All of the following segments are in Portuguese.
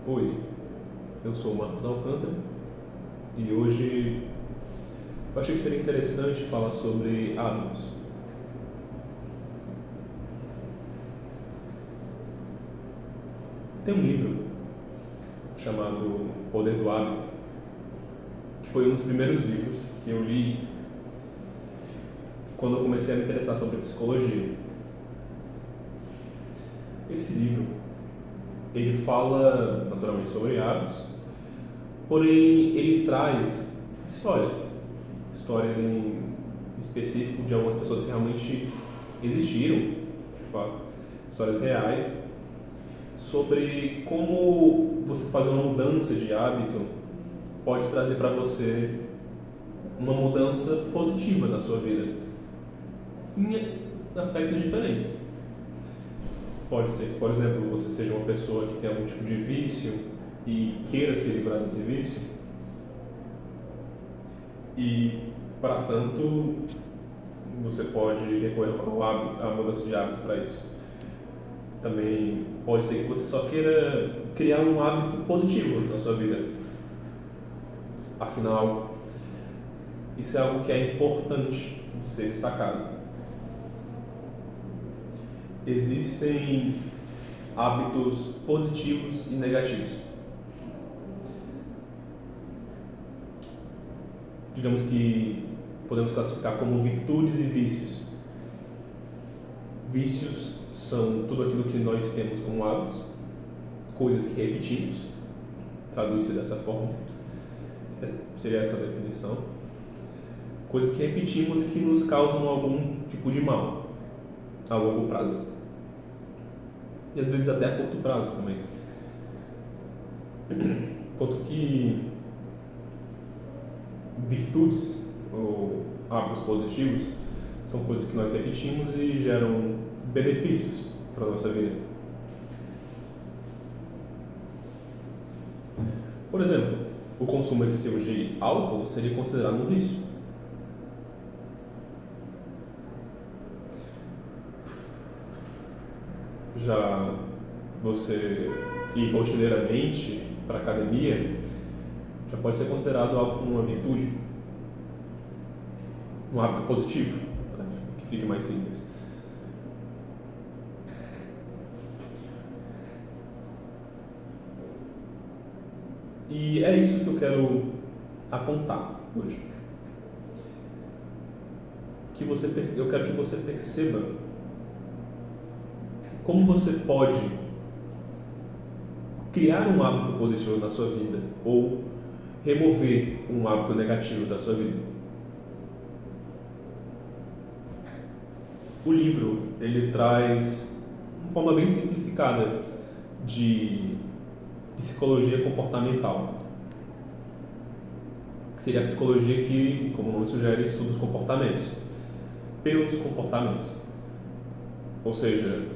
Oi, eu sou o Marcos Alcântara e hoje eu achei que seria interessante falar sobre hábitos. Tem um livro chamado Poder do Hábito, que foi um dos primeiros livros que eu li quando eu comecei a me interessar sobre psicologia. Esse livro, ele fala naturalmente sobre hábitos, porém ele traz histórias em específico de algumas pessoas que realmente existiram, de fato, histórias reais, sobre como você fazer uma mudança de hábito pode trazer para você uma mudança positiva na sua vida, em aspectos diferentes. Pode ser que, por exemplo, você seja uma pessoa que tem algum tipo de vício e queira se livrar desse vício, e, para tanto, você pode recorrer à mudança de hábito para isso. Também pode ser que você só queira criar um hábito positivo na sua vida. Afinal, isso é algo que é importante de ser destacado. Existem hábitos positivos e negativos. Digamos que podemos classificar como virtudes e vícios. Vícios são tudo aquilo que nós temos como hábitos, coisas que repetimos, traduz-se dessa forma, seria essa a definição. Coisas que repetimos e que nos causam algum tipo de mal a longo prazo. E às vezes até a curto prazo também. Enquanto que virtudes ou hábitos positivos são coisas que nós repetimos e geram benefícios para a nossa vida. Por exemplo, o consumo excessivo de álcool seria considerado um vício. Já você ir rotineiramente para a academia já pode ser considerado algo como uma virtude, um hábito positivo, para que fique mais simples. E é isso que eu quero apontar hoje. Eu quero que você perceba como você pode criar um hábito positivo na sua vida ou remover um hábito negativo da sua vida. O livro, ele traz uma forma bem simplificada de psicologia comportamental, que seria a psicologia que, como o nome sugere, estuda os comportamentos, pelos comportamentos. Ou seja,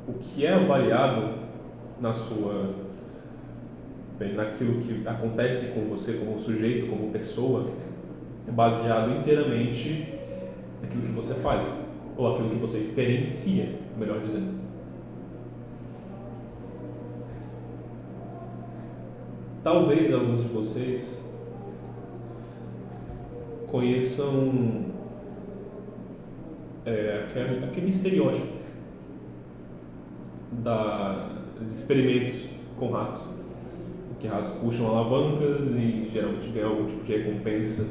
o que é avaliado naquilo que acontece com você como sujeito, como pessoa, é baseado inteiramente naquilo que você faz, ou aquilo que você experiencia, melhor dizendo. Talvez alguns de vocês conheçam aquele estereótipo de experimentos com ratos, que ratos puxam alavancas e geralmente ganham algum tipo de recompensa.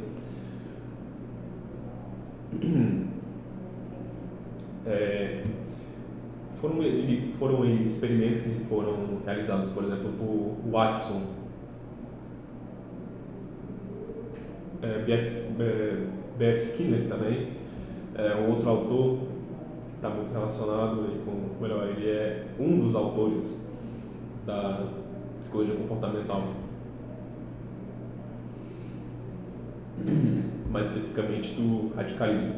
Foram experimentos que foram realizados, por exemplo, por Watson, B.F. Skinner também, um outro autor que está muito relacionado ele é um dos autores da psicologia comportamental, mais especificamente do radicalismo.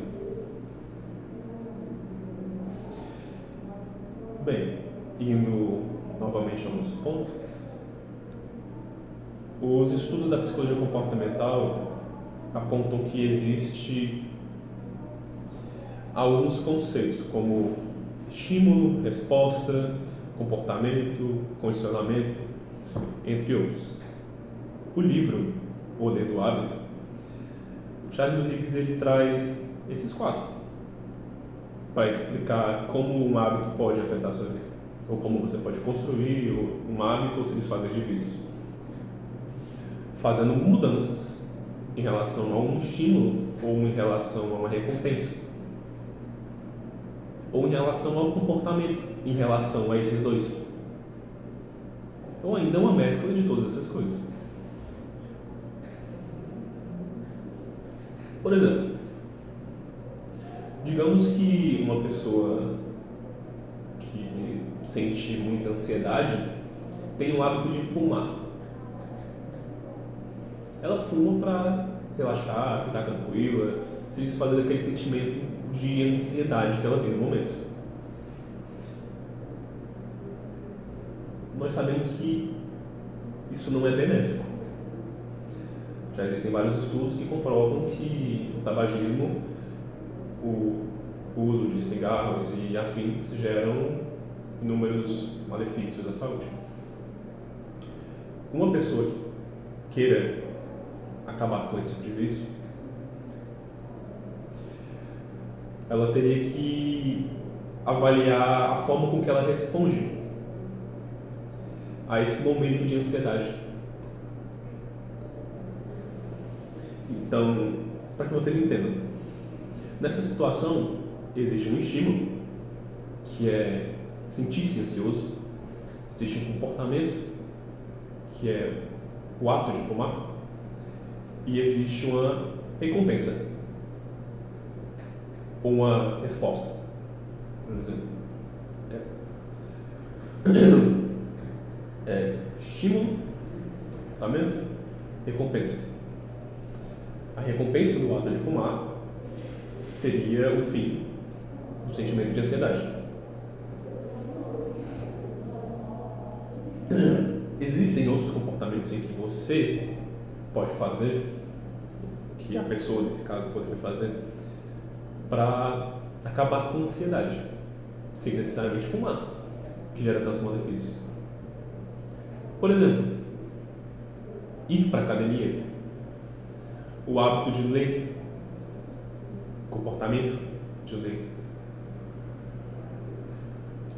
Bem, indo novamente ao nosso ponto, os estudos da psicologia comportamental apontam que existe alguns conceitos como estímulo, resposta, comportamento, condicionamento, entre outros. O livro Poder do Hábito, o Charles Duhigg ele traz esses 4 para explicar como um hábito pode afetar a sua vida, ou como você pode construir um hábito ou se desfazer de vícios, fazendo mudanças em relação a um estímulo ou em relação a uma recompensa, ou em relação ao comportamento em relação a esses 2, ou ainda uma mescla de todas essas coisas. Por exemplo, digamos que uma pessoa que sente muita ansiedade tem o hábito de fumar. Ela fuma para relaxar, ficar tranquila, se desfazer daquele sentimento de ansiedade que ela tem no momento. Nós sabemos que isso não é benéfico. Já existem vários estudos que comprovam que o tabagismo, o uso de cigarros e afins geram inúmeros malefícios à saúde. Uma pessoa que queira acabar com esse tipo de vício, ela teria que avaliar a forma com que ela responde a esse momento de ansiedade. Então, para que vocês entendam, nessa situação existe um estímulo, que é sentir-se ansioso, existe um comportamento, que é o ato de fumar, e existe uma recompensa, ou uma resposta, por exemplo. Estímulo, comportamento, recompensa. A recompensa do ato de fumar seria o fim do sentimento de ansiedade. Existem outros comportamentos em que você pode fazer, que a pessoa nesse caso poderia fazer, para acabar com a ansiedade, sem necessariamente fumar, que gera tantos malefícios. Por exemplo, ir para a academia, o hábito de ler, o comportamento de ler,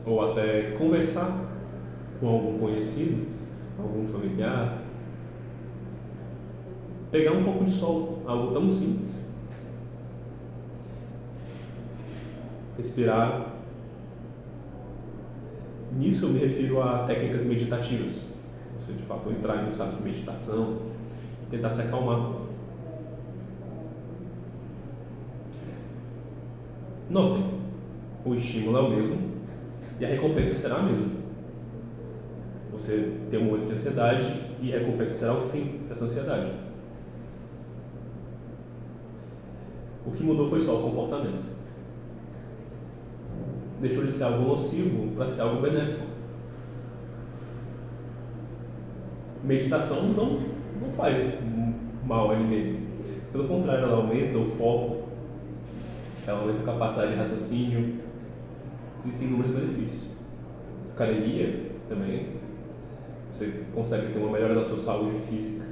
ou até conversar com algum conhecido, algum familiar, pegar um pouco de sol, algo tão simples, respirar. Nisso eu me refiro a técnicas meditativas, você de fato entrar em um estado de meditação e tentar se acalmar. Notem, o estímulo é o mesmo e a recompensa será a mesma. Você tem um momento de ansiedade e a recompensa será o fim dessa ansiedade. O que mudou foi só o comportamento. Deixou de ser algo nocivo para ser algo benéfico. Meditação não faz mal a ninguém. Pelo contrário, ela aumenta o foco, ela aumenta a capacidade de raciocínio. Existem inúmeros benefícios. Academia também. Você consegue ter uma melhora da sua saúde física.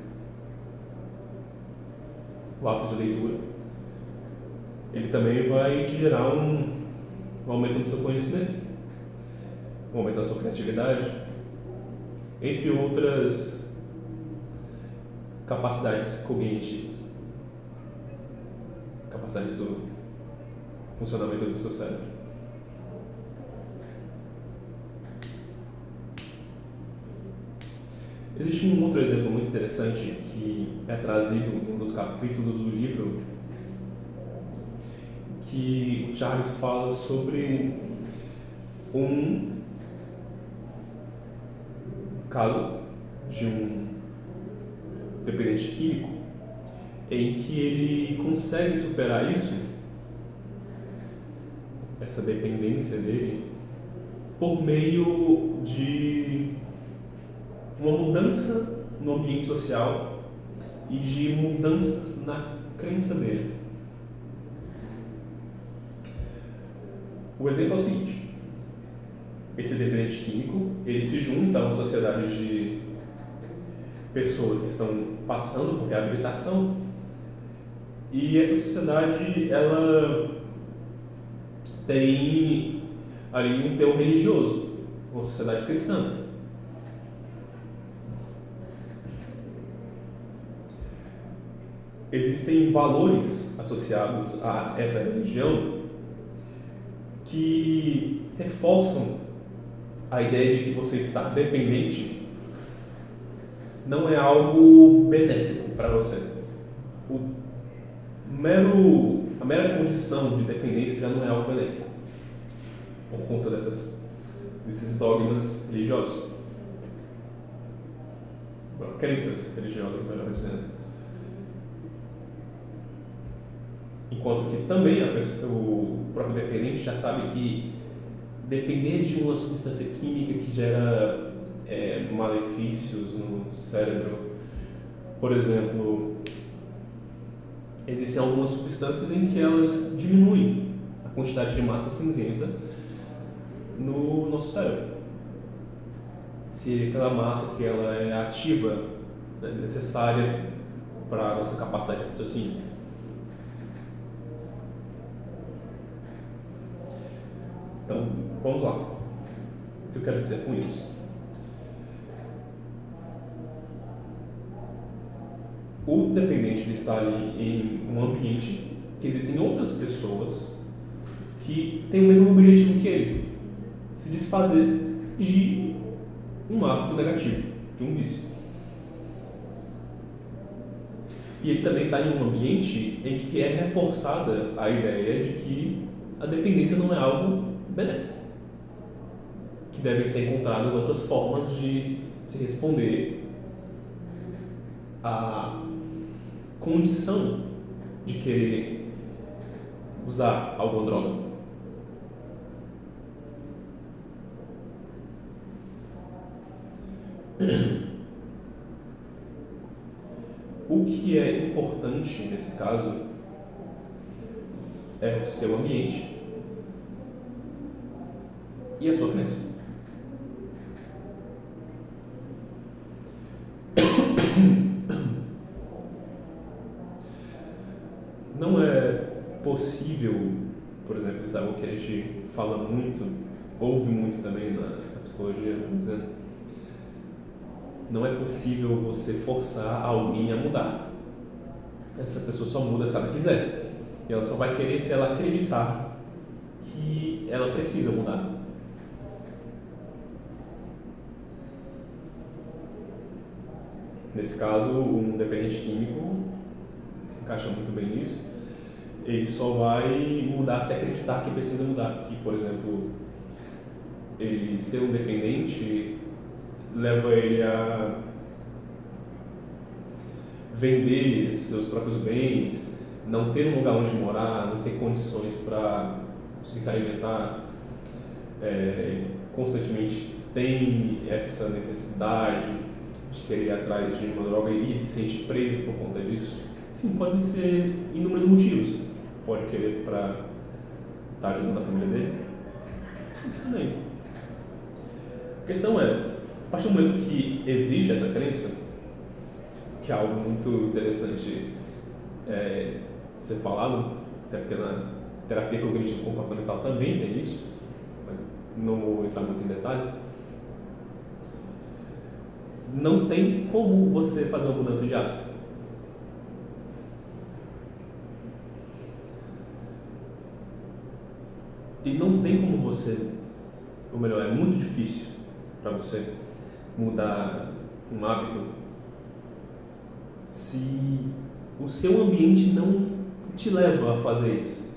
O hábito de leitura, ele também vai te gerar um aumento do seu conhecimento, um aumento da sua criatividade, entre outras capacidades cognitivas, capacidade do funcionamento do seu cérebro. Existe um outro exemplo muito interessante que é trazido em um dos capítulos do livro, que o Charles fala sobre um caso de um dependente químico em que ele consegue superar isso, essa dependência dele, por meio de uma mudança no ambiente social e de mudanças na crença dele. O exemplo é o seguinte: esse dependente químico, ele se junta a uma sociedade de pessoas que estão passando por reabilitação, e essa sociedade, ela tem ali um teor religioso, uma sociedade cristã. Existem valores associados a essa religião que reforçam a ideia de que você estar dependente não é algo benéfico para você. A mera condição de dependência já não é algo benéfico, por conta desses dogmas religiosos. Crenças religiosas, melhor dizendo. Enquanto que também o próprio dependente já sabe que depender de uma substância química que gera malefícios no cérebro, por exemplo, existem algumas substâncias em que elas diminuem a quantidade de massa cinzenta no nosso cérebro. Se aquela massa que ela é ativa, necessária para a nossa capacidade de raciocínio. Então, vamos lá. O que eu quero dizer com isso? O dependente ele está ali em um ambiente que existem outras pessoas que têm o mesmo objetivo que ele, se desfazer de um hábito negativo, de um vício. E ele também está em um ambiente em que é reforçada a ideia de que a dependência não é algo benéfico, que devem ser encontradas outras formas de se responder à condição de querer usar alguma droga. O que é importante nesse caso é o seu ambiente e a sua crença. Não é possível, por exemplo, isso é algo que a gente fala muito, ouve muito também na psicologia, dizendo, não é possível você forçar alguém a mudar. Essa pessoa só muda se ela quiser. E ela só vai querer se ela acreditar que ela precisa mudar. Nesse caso, um dependente químico se encaixa muito bem nisso. Ele só vai mudar se acreditar que precisa mudar. Que, por exemplo, ele ser um dependente leva ele a vender seus próprios bens, não ter um lugar onde morar, não ter condições para conseguir se alimentar, constantemente tem essa necessidade de querer ir atrás de uma droga e se sente preso por conta disso. Enfim, podem ser inúmeros motivos. Pode querer para estar ajudando a família dele. Isso também. A questão é, a partir do momento que existe essa crença, que é algo muito interessante ser falado, até porque na terapia cognitivo-comportamental também tem isso, mas não vou entrar muito em detalhes, não tem como você fazer uma mudança de hábito. E não tem como você, ou melhor, é muito difícil para você mudar um hábito se o seu ambiente não te leva a fazer isso.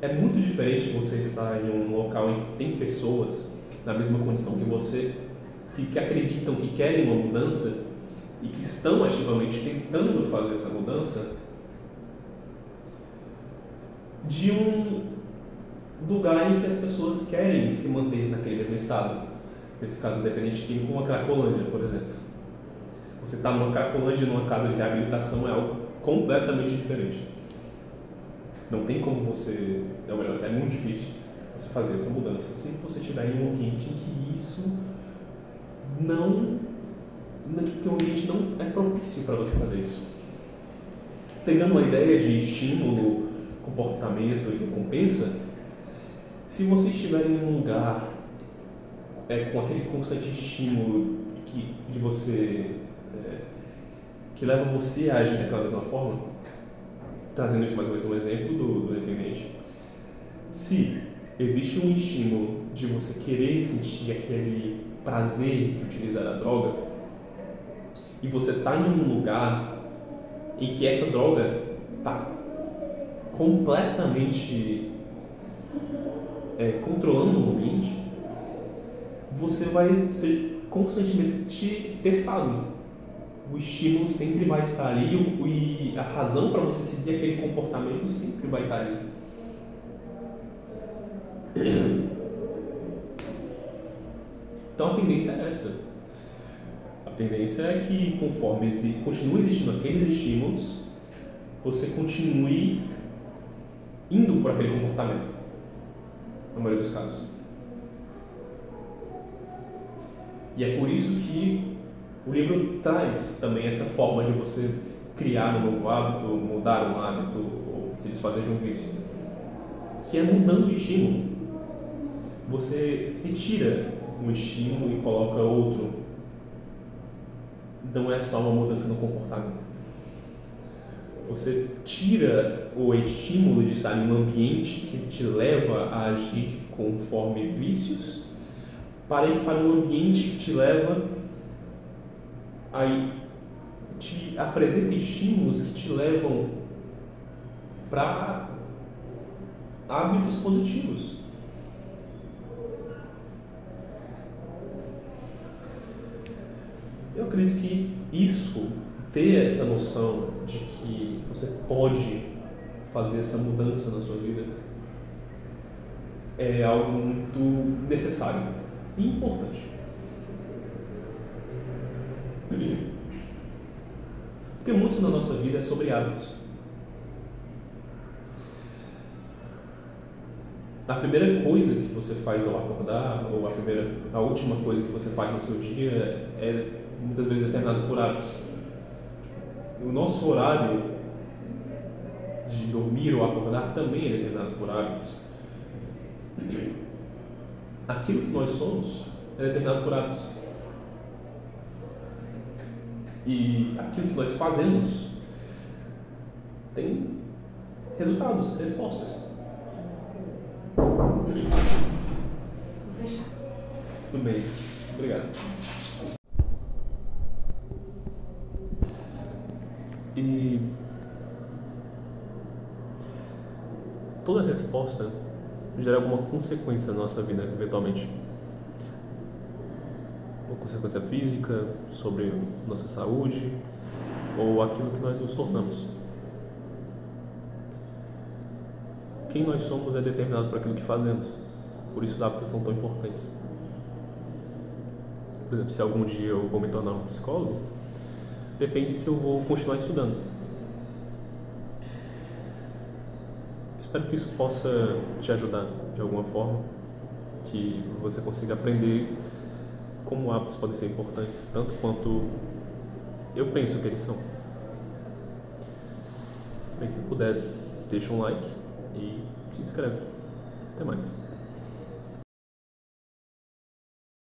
É muito diferente você estar em um local em que tem pessoas na mesma condição que você, que acreditam que querem uma mudança e que estão ativamente tentando fazer essa mudança, de um lugar em que as pessoas querem se manter naquele mesmo estado. Nesse caso, dependente químico, uma Cracolândia, por exemplo. Você está numa Cracolândia, numa casa de reabilitação, é algo completamente diferente. Não tem como você... Ou melhor, é muito difícil você fazer essa mudança se você estiver em um ambiente em que isso que o ambiente não é propício para você fazer isso. Pegando uma ideia de estímulo, comportamento e recompensa, se você estiver em um lugar com aquele constante estímulo de você que leva você a agir daquela mesma forma, trazendo isso mais uma vez um exemplo do dependente, se existe um estímulo de você querer sentir aquele prazer de utilizar a droga e você está em um lugar em que essa droga está completamente controlando o ambiente, você vai ser constantemente testado. O estímulo sempre vai estar ali e a razão para você seguir aquele comportamento sempre vai estar ali. Então a tendência é essa. A tendência é que conforme continue existindo aqueles estímulos, você continue indo por aquele comportamento, na maioria dos casos. E é por isso que o livro traz também essa forma de você criar um novo hábito, mudar um hábito ou se desfazer de um vício, que é mudando o estímulo. Você retira um estímulo e coloca outro. Não é só uma mudança no comportamento. Você tira o estímulo de estar em um ambiente que te leva a agir conforme vícios para ir para um ambiente que te leva te apresenta estímulos que te levam para hábitos positivos. Eu acredito que ter essa noção de que você pode fazer essa mudança na sua vida, é algo muito necessário e importante. Porque muito da nossa vida é sobre hábitos. A primeira coisa que você faz ao acordar, ou a última coisa que você faz no seu dia é muitas vezes determinado por hábitos. O nosso horário de dormir ou acordar também é determinado por hábitos. Aquilo que nós somos é determinado por hábitos. E aquilo que nós fazemos tem resultados, respostas. Vou fechar. Tudo bem. Obrigado. E toda resposta gera alguma consequência na nossa vida, eventualmente. Uma consequência física, sobre nossa saúde, ou aquilo que nós nos tornamos. Quem nós somos é determinado por aquilo que fazemos. Por isso os hábitos são tão importantes. Por exemplo, se algum dia eu vou me tornar um psicólogo, depende se eu vou continuar estudando. Espero que isso possa te ajudar de alguma forma, que você consiga aprender como hábitos podem ser importantes, tanto quanto eu penso que eles são. Bem, se puder, deixa um like e se inscreve. Até mais.